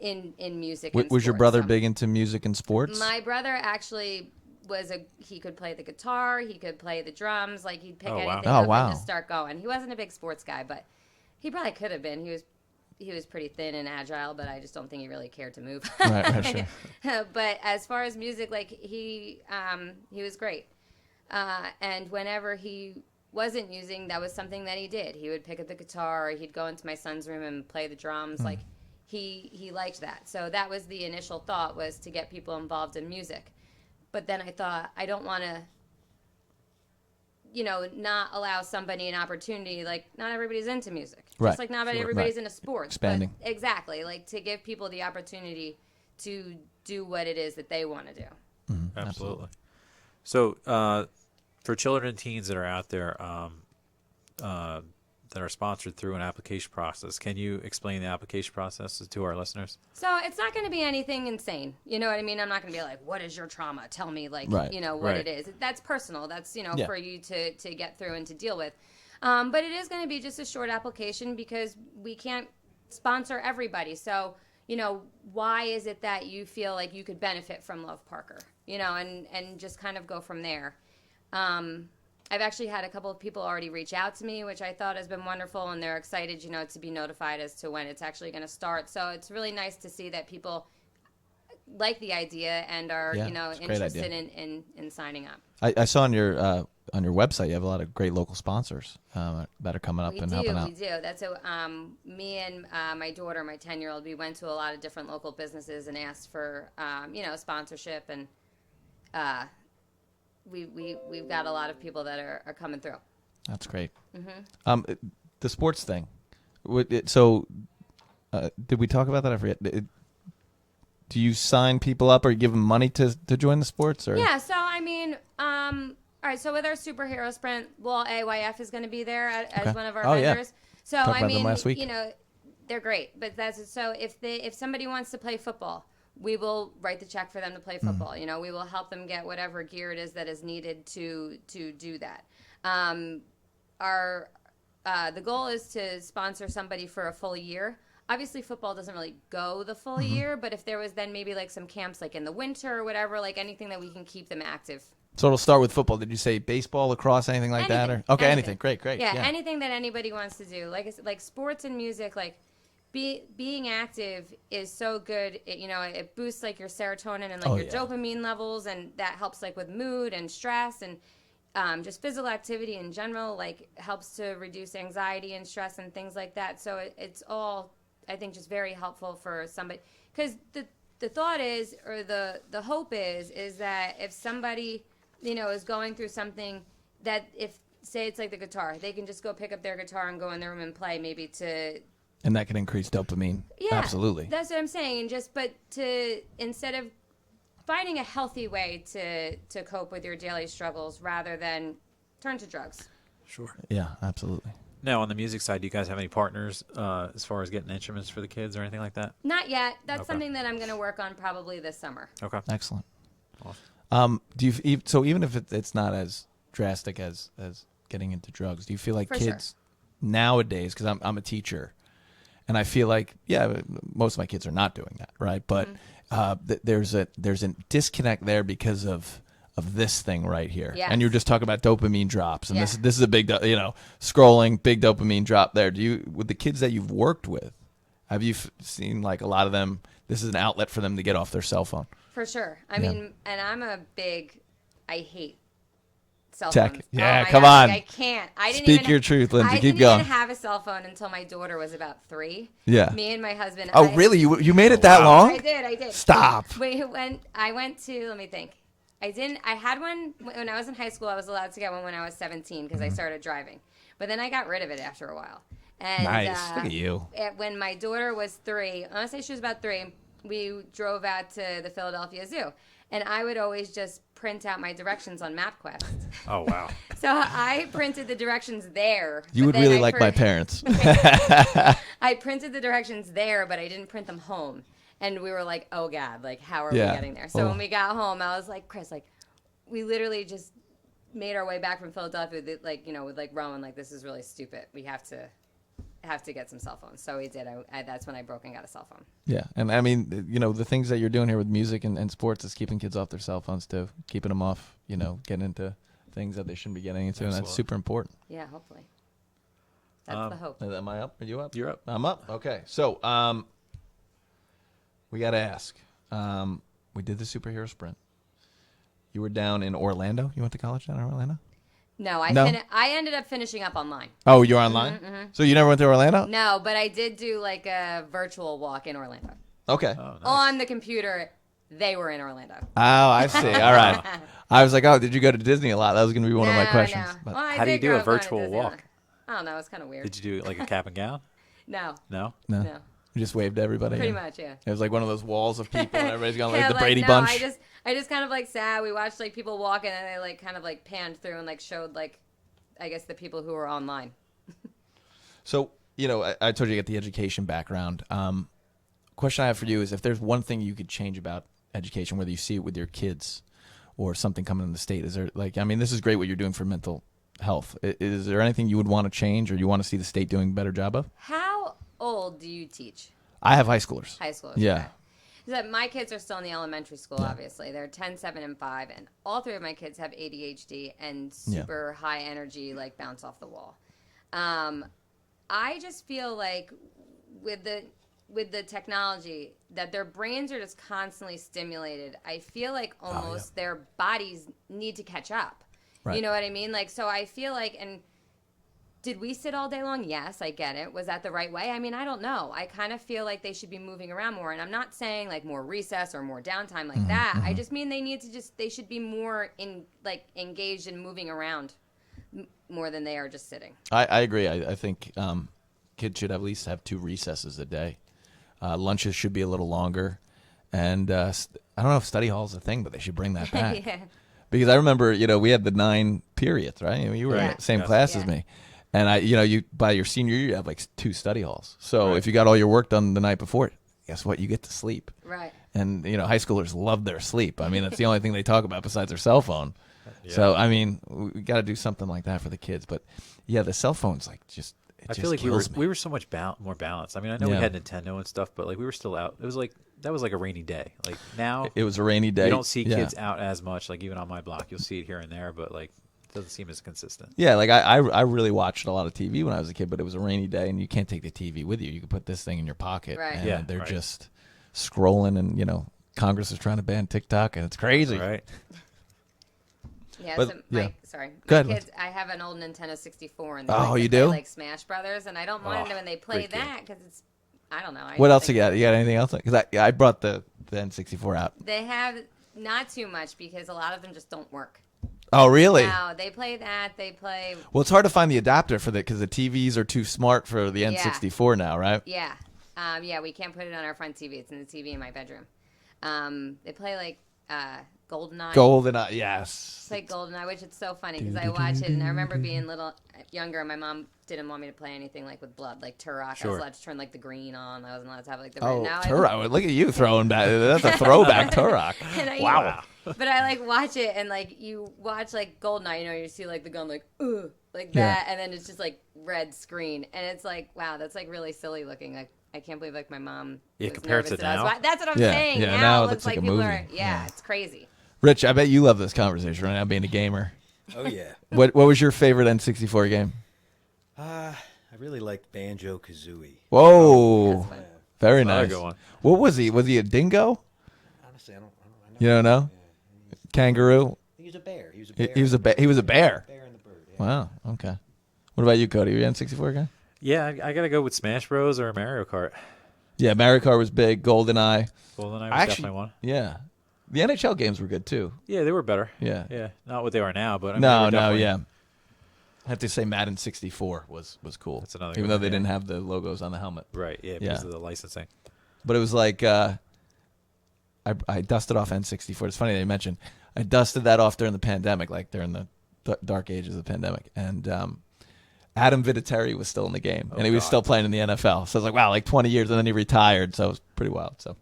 In music. Was your brother big into music and sports? My brother actually he could play the guitar, he could play the drums, he'd pick anything up and just start going. He wasn't a big sports guy, but he probably could have been. He was pretty thin and agile, but I just don't think he really cared to move. Right, sure. But as far as music, he was great. And whenever he wasn't using, that was something that he did. He would pick up the guitar, or he'd go into my son's room and play the drums. He liked that. So that was the initial thought, was to get people involved in music. But then I thought, I don't want to, not allow somebody an opportunity. Not everybody's into music. Right. Just like not everybody's into sports. Expanding. But exactly. To give people the opportunity to do what it is that they want to do. Mm-hmm. Absolutely. So for children and teens that are out there that are sponsored through an application process, can you explain the application process to our listeners? So it's not going to be anything insane. You know what I mean? I'm not going to be like, what is your trauma? Tell me, what it is. That's personal. That's, for you to get through and to deal with. But it is going to be just a short application because we can't sponsor everybody. So, why is it that you feel like you could benefit from Love Parker? And just kind of go from there. I've actually had a couple of people already reach out to me, which I thought has been wonderful, and they're excited, to be notified as to when it's actually going to start. So it's really nice to see that people like the idea and are, interested in signing up. I saw on your website you have a lot of great local sponsors that are coming up and helping out. We do. That's me and my daughter, my 10-year-old, we went to a lot of different local businesses and asked for, sponsorship, and we've got a lot of people that are coming through. That's great. Mm-hmm. The sports thing. So, did we talk about that? I forget. Do you sign people up, or you give them money to join the sports? Or? Yeah. So all right. So with our superhero sprint, AYF is going to be there as one of our vendors. Yeah. So Talked about them last week. They're great. But so if somebody wants to play football, we will write the check for them to play football. We will help them get whatever gear it is that is needed to do that. The goal is to sponsor somebody for a full year. Obviously, football doesn't really go the full year, but if there was then maybe some camps in the winter or whatever, anything that we can keep them active. So it'll start with football. Did you say baseball, lacrosse, anything like that? Or anything. Great. Yeah, anything that anybody wants to do. Like sports and music, being active is so good. It boosts your serotonin and your dopamine levels, and that helps with mood and stress, and just physical activity in general helps to reduce anxiety and stress and things like that. So it's all, I think, just very helpful for somebody, because the thought is, or the hope is that if somebody, is going through something, that if, say it's like the guitar, they can just go pick up their guitar and go in their room and play, maybe to... And that can increase dopamine. Yeah, absolutely. That's what I'm saying. Instead of finding a healthy way to cope with your daily struggles rather than turn to drugs. Sure. Yeah, absolutely. Now, on the music side, do you guys have any partners as far as getting instruments for the kids or anything like that? Not yet. That's Okay. something that I'm going to work on probably this summer. Okay. Excellent. Awesome. Do you so even if it's not as drastic as getting into drugs, do you feel like For kids nowadays? Because I'm a teacher, and I feel like most of my kids are not doing that, right? But there's a disconnect there because of this thing right here. Yes. And you're just talking about dopamine drops, and Yeah. this is a big scrolling big dopamine drop there. With the kids that you've worked with, have you seen like a lot of them? This is an outlet for them to get off their cell phone. For sure. I mean, and I hate cell Tech. phones. Yeah, my come God, on. I can't. I didn't Speak even your truth, Lindsay. I Keep didn't going. even have a cell phone until my daughter was about 3. Yeah. Me and my husband. Oh, really? You made it that long? I did. Stop. When I went to, let me think. I had one when I was in high school. I was allowed to get one when I was 17 because I started driving. But then I got rid of it after a while. And, Nice. Look at you. When my daughter was 3, I want to say she was about 3, we drove out to the Philadelphia Zoo. And I would always just print out my directions on MapQuest. Oh, wow. So I printed the directions there. You would really like my parents. I printed the directions there, but I didn't print them home. And we were like, oh, God, like, how are we getting there? So when we got home, I was like, Chris, like, we literally just made our way back from Philadelphia, with Rowan, like, this is really stupid. We have to get some cell phones. So we did. That's when I broke and got a cell phone. Yeah, and I mean, the things that you're doing here with music and sports is keeping kids off their cell phones too, keeping them off, getting into things that they shouldn't be getting into, and that's super important. Yeah, hopefully. That's the hope. Am I up? Are you up? You're up. I'm up. Okay, so we got to ask. We did the superhero sprint. You were down in Orlando. You went to college down in Orlando? No, No? I ended up finishing up online. Oh, you're online? Mm-hmm. So you never went to Orlando? No, but I did do like a virtual walk in Orlando. Okay. Oh, nice. On the computer, they were in Orlando. Oh, I see. All right. I was like, oh, did you go to Disney a lot? That was going to be one of my questions. No. But Well, I How do you did do grow a up going to virtual Disneyland. walk? I don't know. It's kind of weird. Did you do like a cap and gown? No, No? no. no. You just waved to everybody. Pretty in. much, yeah. It was like one of those walls of people, and everybody's going like Yeah, the Brady no, Bunch. I just kind of like sat. We watched like people walk, and then they like kind of like panned through and like showed like, I guess the people who were online. So, I told you you get the education background. Question I have for you is if there's one thing you could change about education, whether you see it with your kids or something coming in the state, is there this is great what you're doing for mental health. Is there anything you would want to change or you want to see the state doing a better job of? How old do you teach? I have high schoolers. High schoolers. Yeah. Okay. So my kids are still in the elementary school, obviously. They're 10, 7, and 5, and all 3 of my kids have ADHD and super high energy, like bounce off the wall. I just feel like with the technology that their brains are just constantly stimulated. I feel like almost their bodies need to catch up. Right. You know what I mean? Like, so I feel like, and did we sit all day long? Yes, I get it. Was that the right way? I mean, I don't know. I kind of feel like they should be moving around more. And I'm not saying like more recess or more downtime like that. I just mean they should be more engaged in moving around more than they are just sitting. I agree. I think kids should at least have 2 recesses a day. Lunches should be a little longer. And I don't know if study hall is a thing, but they should bring that back. Yeah. Because I remember, we had the 9 periods, right? I mean, you were in the same class as me. And you by your senior year, you have like 2 study halls. So if you got all your work done the night before, guess what? You get to sleep. Right. And, high schoolers love their sleep. I mean, that's the only thing they talk about besides their cell phone. Yeah. So, I mean, we got to do something like that for the kids. But, yeah, the cell phone's like just it I just feel like kills me. we were so much more balanced. I mean, I know we Yeah. had Nintendo and stuff, but like we were still out. It was like that was like a rainy day. Like now, It was a rainy day. you don't see Yeah. kids out as much. Like even on my block, you'll see it here and there, but like it doesn't seem as consistent. Yeah, like I really watched a lot of TV when I was a kid, but it was a rainy day, and you can't take the TV with you. You can put this thing in your pocket, Right. and Yeah, they're right. just scrolling, and Congress is trying to ban TikTok, and it's crazy. Right? Yeah, But- so yeah. sorry. Go My ahead, kids, I have an old Nintendo 64, and they Oh, like to you play, do? like Smash Brothers, and I don't mind Oh, it when they play great game. that because it's I don't know. What else you got? You got anything else? Because I brought the N64 out. They have not too much because a lot of them just don't work. Oh, really? No, they play that. They play. Well, it's hard to find the adapter for that because the TVs are too smart for the N64 now, right? Yeah. Yeah, we can't put it on our front TV. It's in the TV in my bedroom. They play like GoldenEye. GoldenEye, yes. It's like GoldenEye, which it's so funny because I watch it and I remember being younger and my mom didn't want me to play anything like with blood, like Turok. Sure. I was allowed to turn like the green on. I wasn't allowed to have like the Oh, now Turok. Look at you throwing back. That's a throwback Turok. Wow. But I like watch it and like you watch like GoldenEye, you know, you see like the gun like ugh, like that, and then it's just like red screen, and it's like wow, that's like really silly looking. Like I can't believe like my mom. Yeah, was compared nervous to that I was now? wa- That's what I'm Yeah, saying. yeah, Now now it it looks looks like like a people movie. are. Yeah, it's crazy. Rich, I bet you love this conversation right now, being a gamer. Oh yeah. What was your favorite N64 game? I really liked Banjo Kazooie. Whoa, That's fun. very Another nice. good one. What was he? Was he a dingo? Honestly, I don't know. You don't know? Kangaroo? He was a bear. He was a He bear. he was a he was a bear. Bear and the bird. Yeah. Wow. Okay. What about you, Cody? Are you an N64 guy? Yeah, I got to go with Smash Bros. Or Mario Kart. Yeah, Mario Kart was big. GoldenEye. GoldenEye was Actually, definitely one. yeah. The NHL games were good too. Yeah, they were better. Yeah. Yeah, not what they are now, but I mean, No, they were definitely- yeah. I have to say Madden 64 was cool. That's another Even good though one, they yeah. didn't have the logos on the helmet. Right, yeah, because of the licensing. But it was like I dusted off N64. It's funny that you mentioned. I dusted that off during the pandemic, like during the dark ages of the pandemic. And Adam Vinatieri was still in the game, and he was God. still playing in the NFL. So I was like, wow, like 20 years, and then he retired. So it was pretty wild. So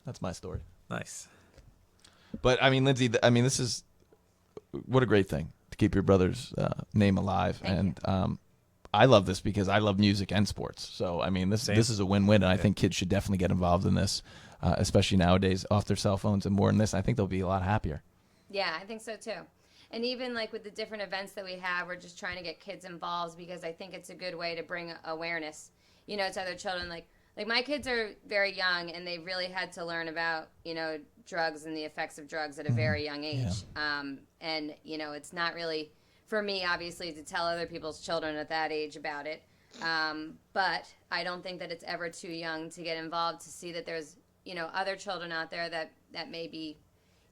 that's my story. Nice. But, I mean, Lindsay, this is what a great thing to keep your brother's name alive. Thank And I love this because I love music and sports. So, I mean, this Same. is a win-win, and I think kids should definitely get involved in this, especially nowadays off their cell phones and more in this. I think they'll be a lot happier. Yeah, I think so too. And even like with the different events that we have, we're just trying to get kids involved because I think it's a good way to bring awareness, you know, to other children. Like my kids are very young and they really had to learn about, you know, drugs and the effects of drugs at a very young age. And, you know, it's not really for me, obviously, to tell other people's children at that age about it. But I don't think that it's ever too young to get involved, to see that there's, you know, other children out there that may be,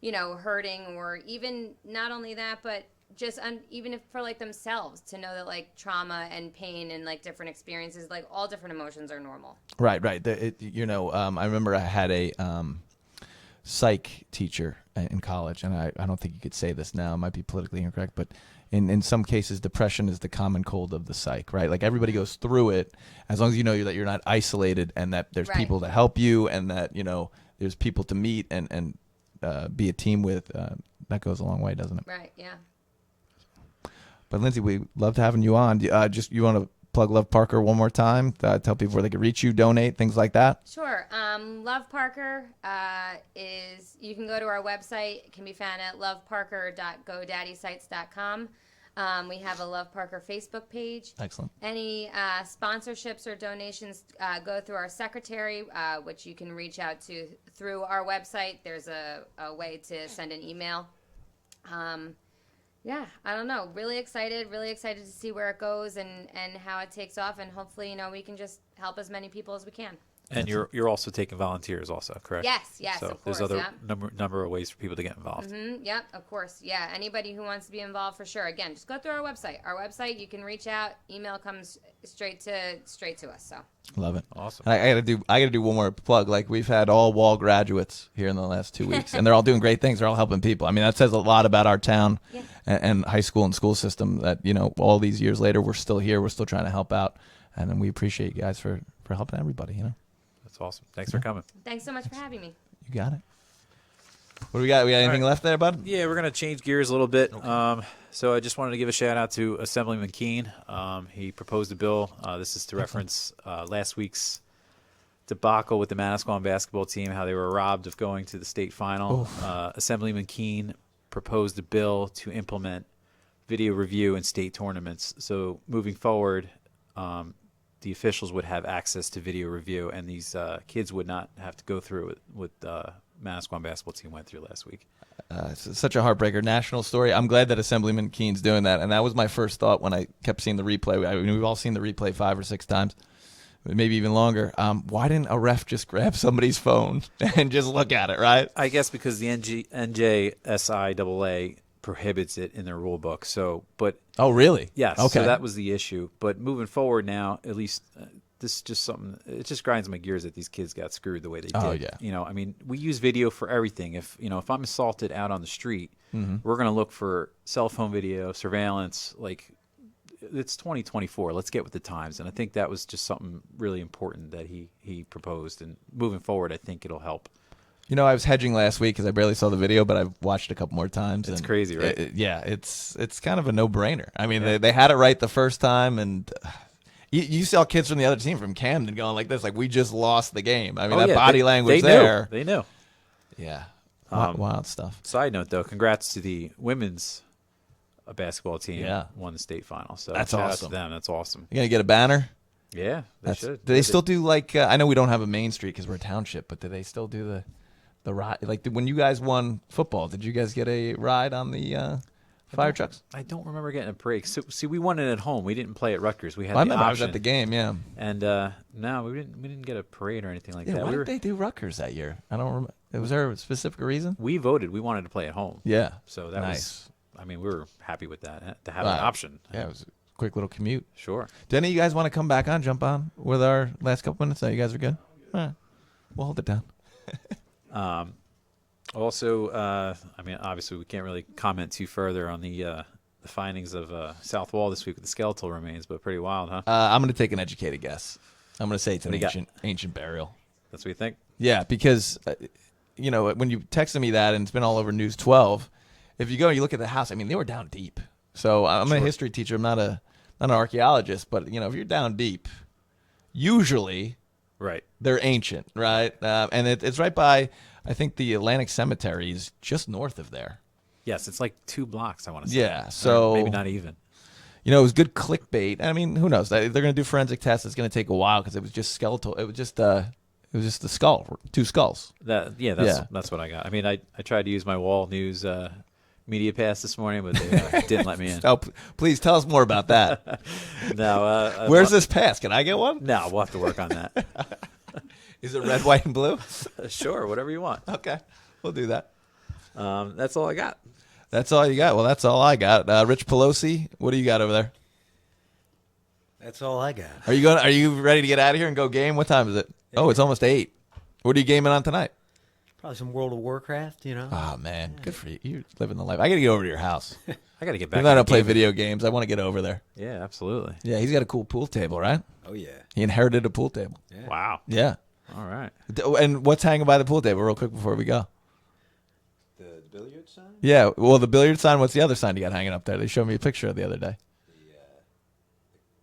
you know, hurting, or even not only that, but just even if for like themselves, to know that like trauma and pain and like different experiences, like all different emotions are normal. Right. I remember I had a psych teacher in college, and I don't think you could say this now. It might be politically incorrect, but in some cases, depression is the common cold of the psych, right? Like everybody goes through it, as long as you know that you're not isolated and that there's Right. people to help you and that, you know, there's people to meet and be a team with. That goes a long way, doesn't it? Right, yeah. But Lindsay, we loved having you on. Just you want to plug Love Parker one more time? Tell people where they can reach you, donate, things like that. Sure. Love Parker is, you can go to our website. It can be found at loveparker.godaddysites.com. We have a Love Parker Facebook page. Excellent. Any sponsorships or donations go through our secretary, which you can reach out to through our website. There's a way to send an email. Yeah, I don't know. Really excited to see where it goes and how it takes off. And hopefully, you know, we can just help as many people as we can. And you're also taking volunteers also, correct? Yes, So of course. there's other Yeah. number of ways for people to get involved. Yep, of course. Yeah, anybody who wants to be involved, for sure. Again, just go through our website. Our website, you can reach out. Email comes straight to us. So Love it. Awesome. And I gotta do one more plug. Like, we've had all Wall graduates here in the last 2 weeks, and they're all doing great things. They're all helping people. I mean, that says a lot about our town and high school and school system. That, you know, all these years later, we're still here. We're still trying to help out, and then we appreciate you guys for helping everybody. You know, That's awesome. Thanks for coming. Thanks so much for having me. you got it. What do we got? We got anything left there, bud? Yeah, we're going to change gears a little bit. So I just wanted to give a shout out to Assemblyman Keene. He proposed a bill. This is to reference last week's debacle with the Manasquan basketball team, how they were robbed of going to the state final. Assemblyman Keene proposed a bill to implement video review in state tournaments. So moving forward, the officials would have access to video review, and these kids would not have to go through what the Manasquan basketball team went through last week. It's such a heartbreaker national story. I'm glad that Assemblyman Keene's doing that, and that was my first thought when I kept seeing the replay. I mean, we've all seen the replay 5 or 6 times, maybe even longer. Why didn't a ref just grab somebody's phone and just look at it, right? I guess because the NJSIAA prohibits it in their rule book. So, but Oh, really? yes, Okay. so that was the issue. But moving forward now, at least this is just something. It just grinds my gears that these kids got screwed the way they did. Oh, yeah. I mean, we use video for everything. If I'm assaulted out on the street, Mm-hmm. we're going to look for cell phone video, surveillance. Like, it's 2024. Let's get with the times. And I think that was just something really important that he proposed. And moving forward, I think it'll help. I was hedging last week because I barely saw the video, but I've watched it a couple more times. It's and crazy, right? It's kind of a no-brainer. I mean, they had it right the first time, and you saw kids from the other team from Camden going like this, like, we just lost the game. I mean, that body language there. They knew. Yeah. Wild stuff. Side note, though, congrats to the women's basketball team. Yeah. Won the state final. So That's shout out awesome. to them. That's awesome. You going to get a banner? Yeah, they should. Do they still do, like, I know we don't have a main street because we're a township, but do they still do the ride? Like, when you guys won football, did you guys get a ride on the fire trucks? I don't remember getting a break. So, see, we won it at home. We didn't play at Rutgers. We had I the remember option. I was at the game, yeah. And no, we didn't get a parade or anything like Yeah, that. why did they do Rutgers that year? I don't remember. Was there a specific reason? We voted. We wanted to play at home. Yeah. So that Nice. was. I mean, we were happy with that to have Wow. an option. Yeah, it was a quick little commute. Sure. Do any of you guys want to come back on, jump on with our last couple minutes? No, you guys are good? All right. We'll hold it down. Also, I mean, obviously, we can't really comment too further on the findings of South Wall this week with the skeletal remains, but pretty wild, huh? I'm going to take an educated guess. I'm going to say it's an What do you ancient burial. That's what you think? Yeah, because, when you texted me that, and it's been all over News 12, if you go and you look at the house, I mean, they were down deep. So I'm a history teacher. I'm not an archaeologist, but, if you're down deep, usually Right. they're ancient, right? And it's right by, I think, the Atlantic Cemetery is just north of there. Yes, it's like 2 blocks, I want to say. Yeah, Or so maybe not even. it was good clickbait. I mean, who knows? They're going to do forensic tests. It's going to take a while because it was just skeletal. It was just the skull, 2 skulls. That's what I got. I mean, I tried to use my Wall News media pass this morning, but they didn't let me in. Oh, please tell us more about that. No, Where's this pass? Can I get one? No, we'll have to work on that. Is it red, white, and blue? Sure, whatever you want. Okay, we'll do that. That's all I got. That's all you got? Well, that's all I got. Rich Pelosi, what do you got over there? That's all I got. Are you ready to get out of here and go game? What time is it? Oh, it's almost 8. What are you gaming on tonight? Probably some World of Warcraft, Oh, man. Good for you. You're living the life. I got to get over to your house. I got to get back. Even though I in don't play gaming. video games, I want to get over there. Yeah, absolutely. Yeah, he's got a cool pool table, right? Oh, yeah. He inherited a pool table. Yeah. Wow. Yeah. All right. And what's hanging by the pool table real quick before we go? The billiard sign? Yeah, well, the billiard sign, what's the other sign you got hanging up there? They showed me a picture of the other day.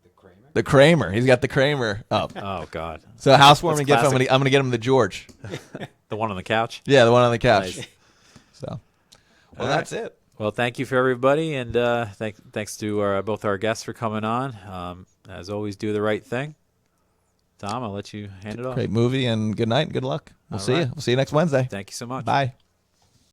The Kramer? The Kramer. He's got the Kramer up. Oh God. So housewarming gift, I'm classic. going to get him the George. The one on the couch. Yeah, the one on the couch. Nice. So, well, All that's right. it. Well, thank you for everybody, and thanks to both our guests for coming on. As always, do the right thing. Tom, I'll let you hand it off. Great movie, and good night and good luck. We'll All see right. you. We'll see you next Wednesday. Thank you so much. Bye.